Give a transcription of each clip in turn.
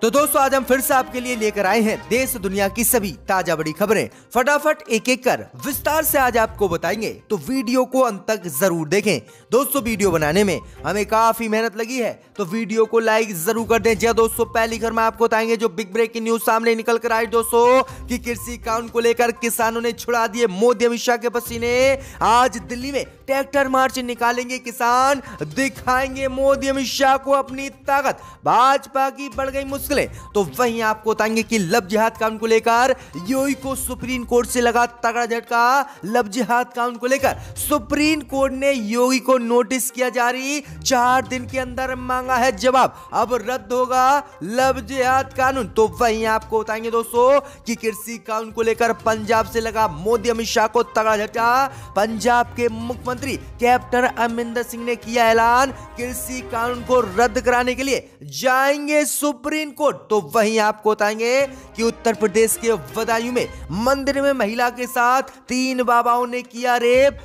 तो दोस्तों आज हम फिर से आपके लिए लेकर आए हैं देश दुनिया की सभी ताजा बड़ी खबरें। फटाफट एक एक कर विस्तार से आज आपको बताएंगे, तो वीडियो को अंत तक जरूर देखें। दोस्तों वीडियो बनाने में हमें काफी मेहनत लगी है, तो वीडियो को लाइक जरूर कर दें। जी दोस्तों, पहली खबर में आपको बताएंगे जो बिग ब्रेकिंग न्यूज सामने निकल कर आई दोस्तों कि कृषि कानून को लेकर किसानों ने छुड़ा दिए मोदी अमित शाह के पसीने। आज दिल्ली में ट्रैक्टर मार्च निकालेंगे किसान, दिखाएंगे मोदी अमित शाह को अपनी ताकत, भाजपा की बढ़ गई मुश्किलें। तो वहीं आपको बताएंगे कि लव जिहाद कानून को लेकर योगी को सुप्रीम कोर्ट से लगा तगड़ा झटका। लव जिहाद कानून को लेकर सुप्रीम कोर्ट ने योगी को नोटिस किया जारी, 4 दिन के अंदर मांगा है जवाब, अब रद्द होगा लव जिहाद कानून। तो वहीं आपको बताएंगे दोस्तों कि कृषि कानून को लेकर पंजाब से लगा मोदी अमित शाह को तगड़ा झटका। पंजाब के मुख्यमंत्री कैप्टन अमरिंदर सिंह ने किया ऐलान, कृषि कानून को रद्द कराने के लिए जाएंगे सुप्रीम कोर्ट। तो वहीं आपको बताएंगे कि उत्तर प्रदेश के बदायूं में मंदिर में महिला के साथ 3 बाबाओं ने किया रेप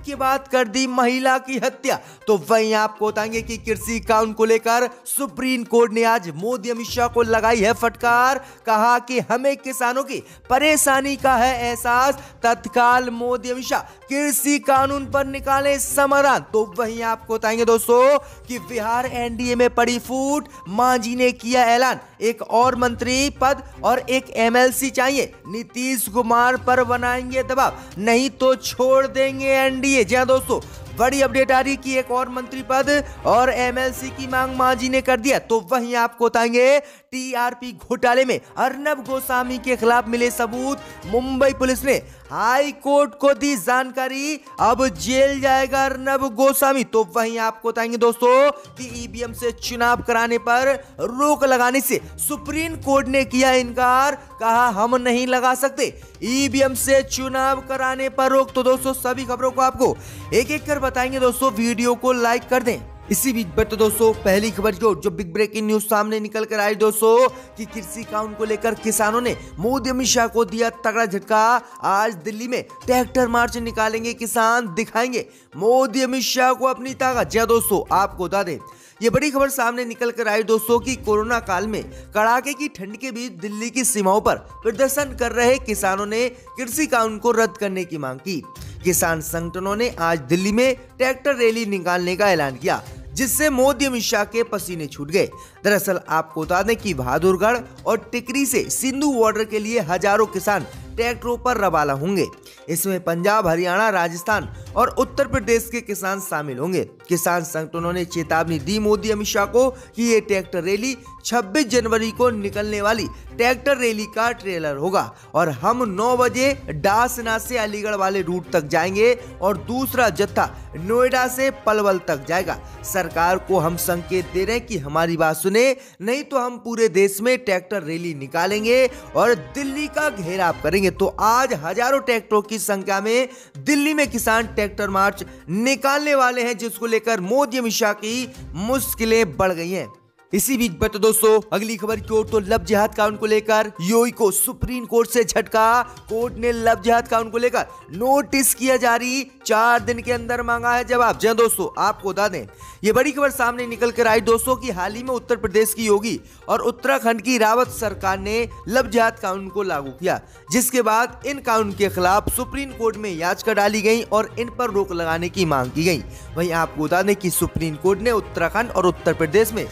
के बाद कर दी महिला की हत्या। तो वहीं आपको बताएंगे कि कृषि कानून को लेकर सुप्रीम कोर्ट ने आज मोदी अमित शाह को लगाई है फटकार, कहा कि हमें किसानों की परेशानी का है एहसास, तत्काल मोदी अमित शाह कृषि कानून पर निकाले समाधान। तो वहीं आपको बताएंगे दोस्तों कि बिहार एनडीए में पड़ी फूट, मांझी ने किया ऐलान, एक और मंत्री पद और एक एमएलसी चाहिए, नीतीश कुमार पर बनाएंगे दबाव, नहीं तो छोड़ देंगे एनडीए। जी हां दोस्तों, बड़ी अपडेट आ रही कि एक और मंत्री पद और एमएलसी की मांग मांझी ने कर दिया। तो वहीं आपको बताएंगे टीआरपी घोटाले में अर्नब गोस्वामी के खिलाफ मिले सबूत, मुंबई पुलिस ने हाई कोर्ट को दी जानकारी, अब जेल जाएगा अर्नब गोस्वामी। तो वहीं आपको बताएंगे दोस्तों कि ईवीएम से चुनाव कराने पर रोक लगाने से सुप्रीम कोर्ट ने किया इनकार, कहा हम नहीं लगा सकते ईवीएम से चुनाव कराने पर रोक। तो दोस्तों सभी खबरों को आपको एक एक कर बताएंगे दोस्तों, वीडियो को लाइक कर दें। इसी बीच पर तो दोस्तों पहली खबर जो बिग ब्रेकिंग न्यूज सामने निकल कर आई दोस्तों कि कृषि कानून को लेकर किसानों ने मोदी अमित शाह को दिया तगड़ा झटका। आज दिल्ली में ट्रैक्टर मार्च निकालेंगे किसान, दिखाएंगे मोदी अमित शाह को अपनी ताकत। जी दोस्तों, आपको बता दें ये बड़ी खबर सामने निकल कर आई दोस्तों कि कोरोना काल में कड़ाके की ठंड के बीच दिल्ली की सीमाओं पर प्रदर्शन कर रहे किसानों ने कृषि कानून को रद्द करने की मांग की। किसान संगठनों ने आज दिल्ली में ट्रैक्टर रैली निकालने का ऐलान किया, जिससे मोदी अमित शाह के पसीने छूट गए। दरअसल आपको बता दें कि बहादुरगढ़ और टिकरी से सिंधु बॉर्डर के लिए हजारों किसान ट्रैक्टरों पर रवाना होंगे। इसमें पंजाब, हरियाणा, राजस्थान और उत्तर प्रदेश के किसान शामिल होंगे। किसान संगठनों ने चेतावनी दी मोदी अमित शाह को कि ये ट्रैक्टर रैली 26 जनवरी को निकलने वाली ट्रैक्टर रैली का ट्रेलर होगा और हम 9 बजे डासना से अलीगढ़ वाले रूट तक जाएंगे और दूसरा जत्था नोएडा से पलवल तक जाएगा। सरकार को हम संकेत दे रहे हैं कि हमारी बात सुने, नहीं तो हम पूरे देश में ट्रैक्टर रैली निकालेंगे और दिल्ली का घेराव करेंगे। तो आज हजारों ट्रैक्टरों की संख्या में दिल्ली में किसान ट्रैक्टर मार्च निकालने वाले हैं, जिसको लेकर मोदी अमित शाह की मुश्किलें बढ़ गई हैं। इसी बीच पर तो दोस्तों अगली खबर की ओर, तो लव जिहाद कानून को लेकर योगी को सुप्रीम कोर्ट से झटका। कोर्ट ने लव जिहाद कानून को लेकर नोटिस किया जारी, 4 दिन के अंदर मांगा है जवाब। जी दोस्तों, आपको बता दें ये बड़ी खबर सामने निकल कर आई दोस्तों कि हाल ही में उत्तर प्रदेश की योगी और उत्तराखंड की रावत सरकार ने लव जिहाद कानून को लागू किया, जिसके बाद इन कानून के खिलाफ सुप्रीम कोर्ट में याचिका डाली गई और इन पर रोक लगाने की मांग की गई। वहीं आपको बता दें कि सुप्रीम कोर्ट ने उत्तराखंड और उत्तर प्रदेश में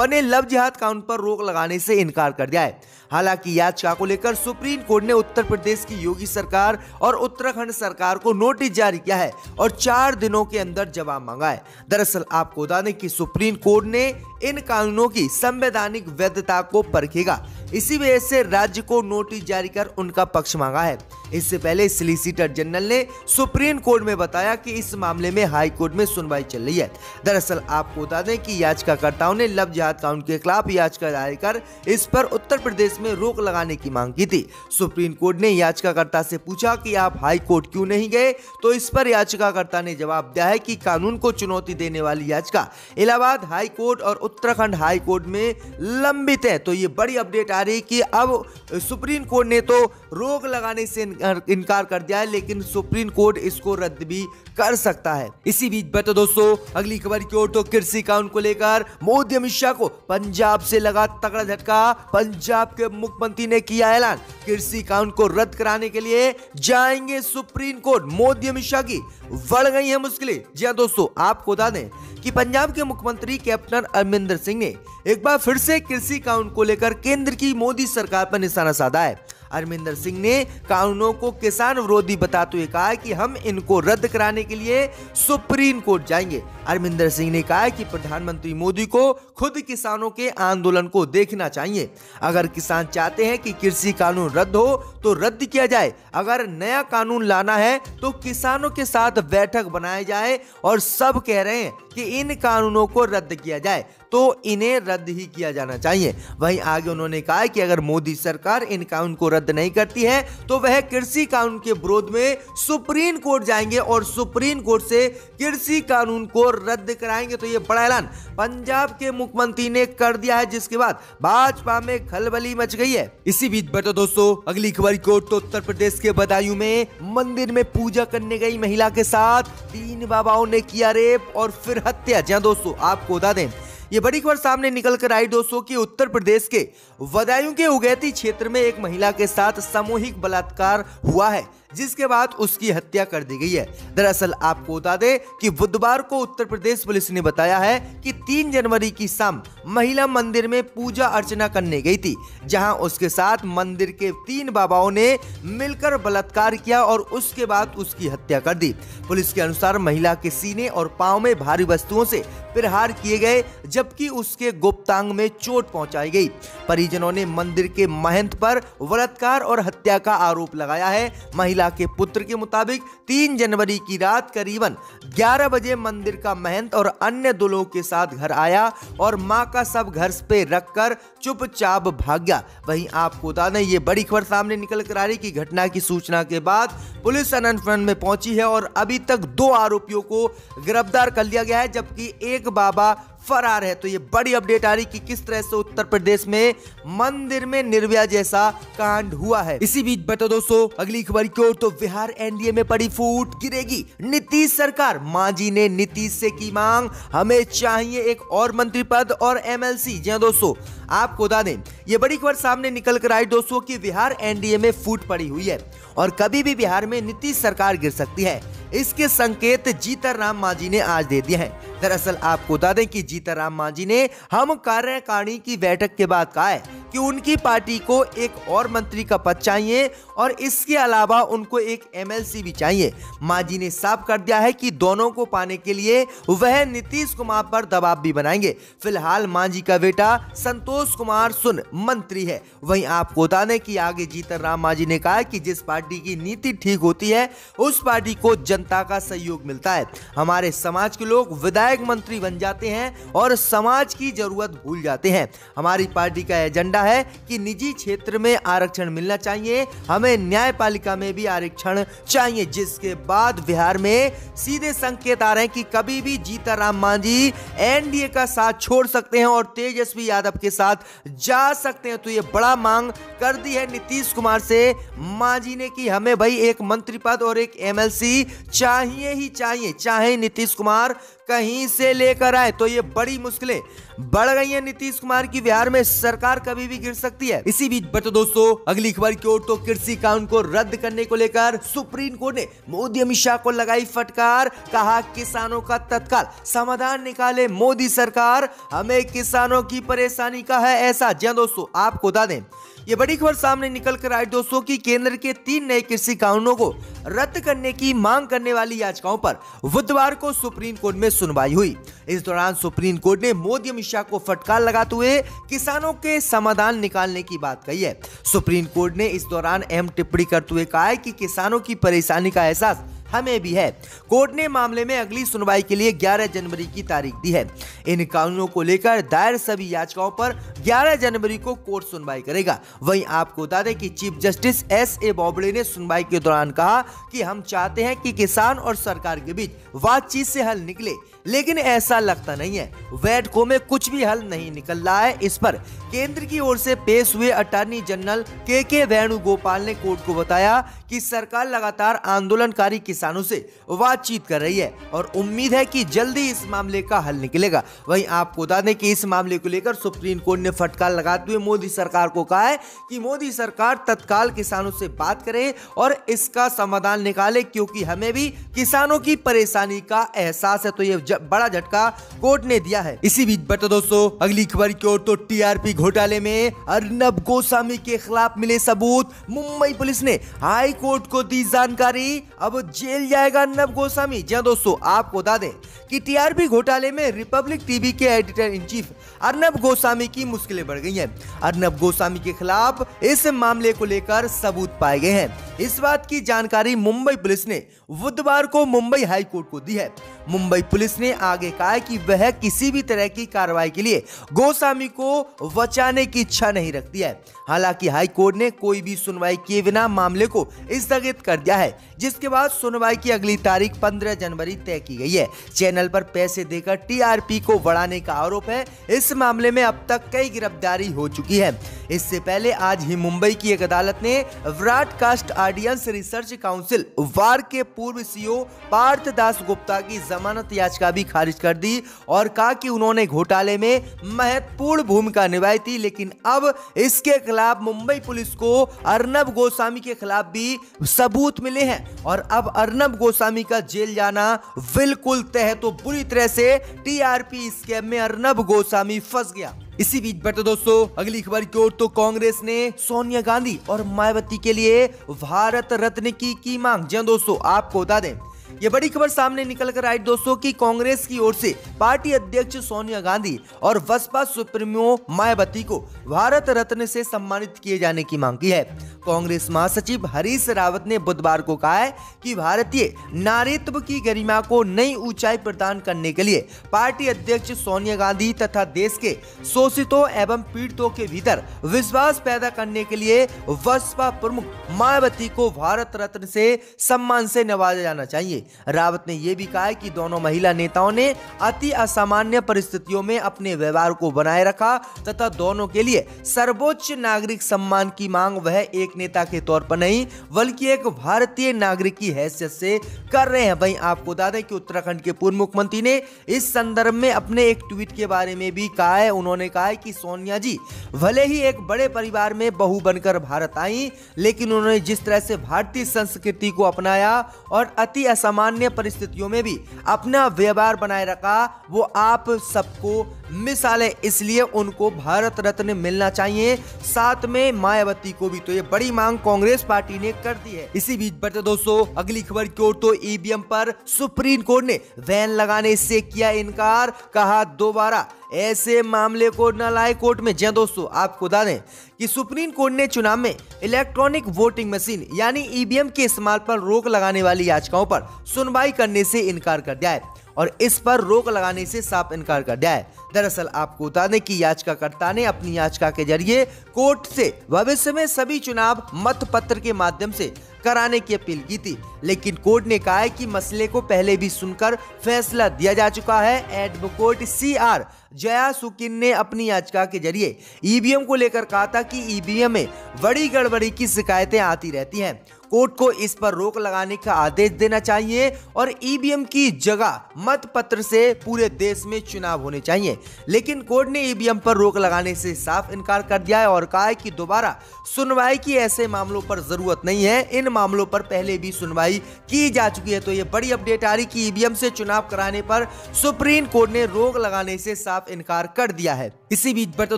बने लव जिहाद कानून पर रोक लगाने से इनकार कर दिया है। हालांकि याचिका को लेकर सुप्रीम कोर्ट ने उत्तर प्रदेश की योगी सरकार और उत्तराखंड सरकार को नोटिस जारी किया है और 4 दिनों के अंदर जवाब मांगा है। दरअसल आपको बता दें कि सुप्रीम कोर्ट ने इन कानूनों की संवैधानिक वैधता को परखेगा, इसी वजह से राज्य को नोटिस जारी कर उनका पक्ष मांगा है। इससे पहले सॉलिसिटर जनरल ने सुप्रीम कोर्ट में बताया कि इस मामले में हाई कोर्ट में सुनवाई चल रही है। दरअसल आपको बता दें कि याचिकाकर्ताओं ने लव जिहाद कानून के खिलाफ याचिका दायर कर इस पर उत्तर प्रदेश में रोक लगाने की मांग की थी। सुप्रीम कोर्ट ने याचिकाकर्ता से पूछा कि आप हाई कोर्ट क्यों नहीं गए, तो इस पर याचिकाकर्ता ने जवाब दिया है कि कानून को चुनौती देने वाली याचिका इलाहाबाद हाई कोर्ट और उत्तराखंड हाई कोर्ट में लंबित है। तो ये बड़ी अपडेट आ रही कि अब सुप्रीम कोर्ट ने तो रोक लगाने से इनकार कर दिया है, लेकिन सुप्रीम कोर्ट इसको रद्द भी कर सकता है। इसी बीच बता दोस्तों अगली खबर की ओर, तो कृषि कानून को लेकर मोदी अमित शाह को पंजाब से लगा तगड़ा झटका। पंजाब के मुख्यमंत्री ने किया ऐलान, कृषि कानून को रद्द कराने के लिए जाएंगे सुप्रीम कोर्ट। मोदी अमित शाह की बढ़ गई है मुश्किलें। जी हां दोस्तों, आपको बता दें कि पंजाब के मुख्यमंत्री कैप्टन अमरिंदर सिंह ने एक बार फिर से कृषि कानून को लेकर केंद्र की मोदी सरकार पर निशाना साधा है। अमरिंदर सिंह ने कानूनों को किसान विरोधी बताते हुए कहा कि हम इनको रद्द कराने के लिए सुप्रीम कोर्ट जाएंगे। अमरिंदर सिंह ने कहा कि प्रधानमंत्री मोदी को खुद किसानों के आंदोलन को देखना चाहिए। अगर किसान चाहते हैं कि कृषि कानून रद्द हो तो रद्द किया जाए, अगर नया कानून लाना है तो किसानों के साथ बैठक बनाई जाए, और सब कह रहे हैं कि इन कानूनों को रद्द किया जाए तो इन्हें रद्द ही किया जाना चाहिए। वहीं आगे उन्होंने कहा कि अगर मोदी सरकार इन कानून को रद्द नहीं करती है तो वह कृषि कानून के विरोध में सुप्रीम कोर्ट जाएंगे और सुप्रीम कोर्ट से कृषि कानून को रद्द कराएंगे। तो ये बड़ा ऐलान पंजाब के मुख्यमंत्री ने कर दिया है, जिसके बाद भाजपा में खलबली मच गई है। इसी बीच बता दोस्तों अगली खबर की ओर, तो उत्तर प्रदेश के बदायूं में मंदिर में पूजा करने गई महिला के साथ 3 बाबाओं ने किया रेप और फिर हत्या। जहां दोस्तों आपको बता दें ये बड़ी खबर सामने निकल कर आई दोस्तों कि उत्तर प्रदेश के बदायूं के उगैती क्षेत्र में एक महिला के साथ सामूहिक बलात्कार हुआ है, जिसके बाद उसकी हत्या कर दी गई है। दरअसल आपको बता दें कि बुधवार को उत्तर प्रदेश पुलिस ने बताया है कि 3 जनवरी की शाम महिला मंदिर में पूजा अर्चना करने गई थी, जहां उसके साथ मंदिर के 3 बाबाओं ने मिलकर बलात्कार किया और उसके बाद उसकी हत्या कर दी। पुलिस के अनुसार महिला के सीने और पांव में भारी वस्तुओं से प्रहार किए गए, जबकि उसके गुप्तांग में चोट पहुंचाई गई। परिजनों ने मंदिर के महंत पर बलात्कार और हत्या का आरोप लगाया है। महिला के पुत्र के मुताबिक 3 जनवरी की रात करीबन 11 बजे मंदिर का महंत और अन्य 2 लोगों के साथ घर आया और मां का शव घर पे रखकर चुपचाप भाग गया। वहीं आपको बता दें ये बड़ी खबर सामने निकल कर आ रही कि घटना की सूचना के बाद पुलिस अनंतपुर में पहुंची है और अभी तक 2 आरोपियों को गिरफ्तार कर लिया गया है, जबकि एक बाबा फरार है। तो ये बड़ी अपडेट आ रही कि किस तरह से उत्तर प्रदेश में मंदिर में निर्भया जैसा कांड हुआ है। इसी बीच बता दोस्तों अगली खबर की ओर, तो बिहार एनडीए में पड़ी फूट, गिरेगी नीतीश सरकार। मांझी ने नीतीश से की मांग, हमें चाहिए एक और मंत्री पद और एमएलसी। जी दोस्तों आपको बता दें ये बड़ी खबर सामने निकल कर आई दोस्तों कि बिहार एनडीए में फूट पड़ी हुई है और कभी भी बिहार में नीतीश सरकार गिर सकती है। इसके संकेत जीतन राम मांझी ने आज दे दिए हैं। दरअसल आपको बता दें कि जीतन राम मांझी ने हम कार्यकारिणी की बैठक के बाद कहा है कि उनकी पार्टी को एक और मंत्री का पद चाहिए और इसके अलावा उनको एक एमएलसी भी चाहिए। मांझी ने साफ कर दिया है कि दोनों को पाने के लिए वह नीतीश कुमार पर दबाव भी बनाएंगे। फिलहाल मांझी का बेटा संतोष कुमार सुन मंत्री है। वहीं आपको बता दें कि आगे जीतन राम मांझी ने कहा कि जिस पार्टी की नीति ठीक होती है उस पार्टी को जनता का सहयोग मिलता है। हमारे समाज के लोग विधायक मंत्री बन जाते हैं और समाज की जरूरत भूल जाते हैं। हमारी पार्टी का एजेंडा है कि निजी क्षेत्र में आरक्षण मिलना चाहिए, हमें न्यायपालिका में भी आरक्षण चाहिए। जिसके बाद बिहार में सीधे संकेत आ रहे हैं कि कभी भी जीतन राम मांझी एनडीए का साथ छोड़ सकते हैं और तेजस्वी यादव के साथ जा सकते हैं। तो ये बड़ा मांग कर दी है नीतीश कुमार से मांझी ने कि हमें भाई एक मंत्री पद और एक एमएलसी चाहिए ही चाहिए, चाहे नीतीश कुमार कहीं से लेकर आए। तो ये बड़ी मुश्किलें बढ़ गई हैं नीतीश कुमार की, बिहार में सरकार कभी भी गिर सकती है। इसी बीच बता दोस्तों अगली खबर की ओर, तो कृषि कानून को रद्द करने को लेकर सुप्रीम कोर्ट ने मोदी अमित शाह को लगाई फटकार। कहा किसानों का तत्काल समाधान निकाले मोदी सरकार, हमें किसानों की परेशानी का है ऐसा। जी दोस्तों आपको बता दें ये बड़ी खबर सामने निकल कर आई दोस्तों कि केंद्र के 3 नए कृषि कानूनों को रद्द करने की मांग करने वाली याचिकाओं पर बुधवार को सुप्रीम कोर्ट में सुनवाई हुई। इस दौरान सुप्रीम कोर्ट ने मोदी अमित शाह को फटकार लगाते हुए किसानों के समाधान निकालने की बात कही है। सुप्रीम कोर्ट ने इस दौरान अहम टिप्पणी करते हुए कहा है कि किसानों की परेशानी का एहसास हमें भी है। कोर्ट ने मामले में अगली सुनवाई के लिए 11 जनवरी की तारीख दी है। इन कानूनों को लेकर दायर सभी याचिकाओं पर 11 जनवरी को कोर्ट सुनवाई करेगा। वहीं आपको बता दें कि चीफ जस्टिस एस.ए. बोबडे ने सुनवाई के दौरान कहा कि हम चाहते हैं कि किसान और सरकार के बीच बातचीत से हल निकले, लेकिन ऐसा लगता नहीं है। वैडको में कुछ भी हल नहीं निकल रहा है। इस पर केंद्र की ओर से पेश हुए अटॉर्नी जनरल के वेणुगोपाल ने कोर्ट को बताया कि सरकार लगातार आंदोलनकारी किसानों से बातचीत कर रही है और उम्मीद है कि जल्दी इस मामले का हल निकलेगा। वहीं आपको बता दें कि इस मामले को लेकर सुप्रीम कोर्ट ने फटकार लगाते हुए मोदी सरकार को कहा है कि मोदी सरकार तत्काल किसानों से बात करे और इसका समाधान निकाले, क्योंकि हमें भी किसानों की परेशानी का एहसास है। तो ये बड़ा झटका कोर्ट ने दिया है। इसी बीच बता दोस्तों अगली खबर की ओर, तो टीआरपी घोटाले में अर्नब गोस्वामी के खिलाफ मिले सबूत। मुंबई पुलिस ने हाई कोर्ट को दी जानकारी, अब जेल जाएगा अर्नब गोस्वामी। जी दोस्तों आपको बता दें कि टीआरपी घोटाले में रिपब्लिक टीवी के editor in chief Arnab Goswami की मुश्किलें बढ़ गई हैं। अर्नब गोस्वामी के खिलाफ इस मामले को लेकर सबूत पाए गए हैं। इस बात की जानकारी मुंबई पुलिस ने बुधवार को मुंबई हाई कोर्ट को दी है। मुंबई पुलिस ने आगे कहा है कि वह किसी भी तरह की कार्रवाई के लिए गोस्वामी को बचाने की इच्छा नहीं रखती है। हालांकि हाई कोर्ट ने कोई भी सुनवाई किए बिना मामले को स्थगित कर दिया है, जिसके बाद सुनवाई की अगली तारीख 15 जनवरी तय की गई है। चैनल पर पैसे देकर टीआरपी को बढ़ाने का आरोप है। इस मामले में अब तक कई गिरफ्तारी हो चुकी है। इससे पहले आज ही मुंबई की एक अदालत ने ब्रॉडकास्ट ऑडियंस रिसर्च काउंसिल वार के पूर्व सीईओ पार्थ दास गुप्ता की जमानत याचिका भी खारिज कर दी और कहा कि उन्होंने घोटाले में महत्वपूर्ण भूमिका निभाई थी। लेकिन अब इसके खिलाफ मुंबई पुलिस को अर्नब गोस्वामी के खिलाफ भी सबूत मिले हैं और अब अर्नब गोस्वामी का जेल जाना बिल्कुल तय है। तो बुरी तरह से टीआरपी स्कैम में अर्नब गोस्वामी फंस गया। इसी बीच बढ़ते दोस्तों अगली खबर की ओर, तो कांग्रेस ने सोनिया गांधी और मायावती के लिए भारत रत्न की मांग। जी दोस्तों आपको बता दें ये बड़ी खबर सामने निकल कर आई दोस्तों कि कांग्रेस की ओर से पार्टी अध्यक्ष सोनिया गांधी और बसपा सुप्रीमो मायावती को भारत रत्न से सम्मानित किए जाने की मांग की है। कांग्रेस महासचिव हरीश रावत ने बुधवार को कहा है कि भारतीय नारीत्व की गरिमा को नई ऊंचाई प्रदान करने के लिए पार्टी अध्यक्ष सोनिया गांधी तथा देश के शोषितों एवं पीड़ितों के भीतर विश्वास पैदा करने के लिए बसपा प्रमुख मायावती को भारत रत्न से सम्मान से नवाजा जाना चाहिए। रावत ने यह भी कहा है कि दोनों महिला नेताओं ने अति असामान्य परिस्थितियों में अपने व्यवहार को बनाए रखा तथा दोनों के लिए सर्वोच्च नागरिक सम्मान की मांग वह एक नेता के तौर पर नहीं बल्कि एक भारतीय नागरिक की हैसियत से कर रहे हैं। वहीं आपको बता दें कि उत्तराखंड के पूर्व मुख्यमंत्री ने इस संदर्भ में अपने एक ट्वीट के बारे में भी कहा है। उन्होंने कहा है कि सोनिया जी भले ही एक बड़े परिवार में बहू बनकर भारत आई, लेकिन उन्होंने जिस तरह से भारतीय संस्कृति को अपनाया और अति असामान्य परिस्थितियों में भी अपना व्यवहार बनाए रखा, वो आप सबको मिसाल है। इसलिए उनको भारत रत्न मिलना चाहिए, साथ में मायावती को भी। तो ये बड़ी मांग कांग्रेस पार्टी ने कर दी है। इसी बीच बढ़ते दोस्तों अगली खबर की ओर, तो ईवीएम पर सुप्रीम कोर्ट ने बैन लगाने से किया इनकार, कहा दोबारा ऐसे मामले को न लाए कोर्ट में। जी दोस्तों आपको बता दें कि सुप्रीम कोर्ट ने चुनाव में इलेक्ट्रॉनिक वोटिंग मशीन यानी ईवीएम के इस्तेमाल पर रोक लगाने वाली याचिकाओं पर सुनवाई करने से इनकार कर दिया है और इस पर रोक लगाने से साफ इनकार कर दिया है। दरअसल आपको बता दें कि याचिकाकर्ता ने अपनी याचिका के जरिए कोर्ट से भविष्य में सभी चुनाव मतपत्र के माध्यम से कराने की अपील की थी, लेकिन कोर्ट ने कहा है कि मसले को पहले भी सुनकर फैसला दिया जा चुका है। एडवोकेट सीआर जया सुकिन ने अपनी याचिका के जरिए ईवीएम को लेकर कहा था कि ईवीएम में बड़ी गड़बड़ी की शिकायतें आती रहती हैं, कोर्ट को इस पर रोक लगाने का आदेश देना चाहिए और ईवीएम की जगह मतपत्र से पूरे देश में चुनाव होने चाहिए। लेकिन कोर्ट ने ईवीएम पर रोक लगाने से साफ इनकार कर दिया है और कहा है कि दोबारा सुनवाई की ऐसे मामलों पर जरूरत नहीं है, इन मामलों पर पहले भी सुनवाई की जा चुकी है। तो ये बड़ी अपडेट आ रही कि ईवीएम से चुनाव कराने पर सुप्रीम कोर्ट ने रोक लगाने से साफ इनकार कर दिया है। इसी बीच बढ़ते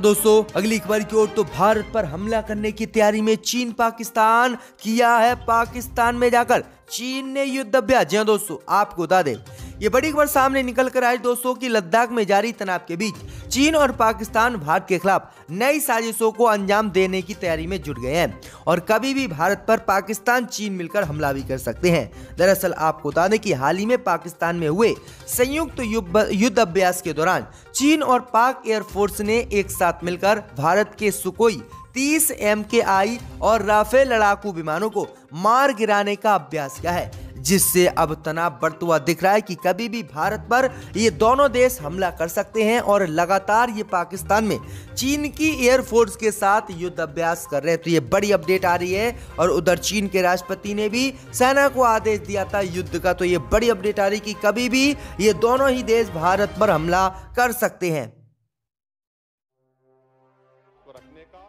दोस्तों अगली खबर की ओर, तो भारत पर हमला करने की तैयारी में चीन पाकिस्तान किया है। पाकिस्तान में जाकर चीन ने युद्ध अभ्यास। जी दोस्तों आपको बता दें ये बड़ी खबर सामने निकल कर आई दोस्तों कि लद्दाख में जारी तनाव के बीच चीन और पाकिस्तान भारत के खिलाफ नई साजिशों को अंजाम देने की तैयारी में जुट गए हैं और कभी भी भारत पर पाकिस्तान चीन मिलकर हमला भी कर सकते हैं। दरअसल आपको बता दें कि हाल ही में पाकिस्तान में हुए संयुक्त युद्ध अभ्यास के दौरान चीन और पाक एयरफोर्स ने एक साथ मिलकर भारत के सुकोई 30 MKI और राफेल लड़ाकू विमानों को मार गिराने का अभ्यास किया है। जिससे अब तनाव बढ़ता हुआ दिख रहा है कि कभी भी भारत पर ये दोनों देश हमला कर सकते हैं और लगातार ये पाकिस्तान में चीन की एयरफोर्स के साथ युद्ध अभ्यास कर रहे हैं। तो ये बड़ी अपडेट आ रही है और उधर चीन के राष्ट्रपति ने भी सेना को आदेश दिया था युद्ध का। तो ये बड़ी अपडेट आ रही कि कभी भी ये दोनों ही देश भारत पर हमला कर सकते हैं। रखने का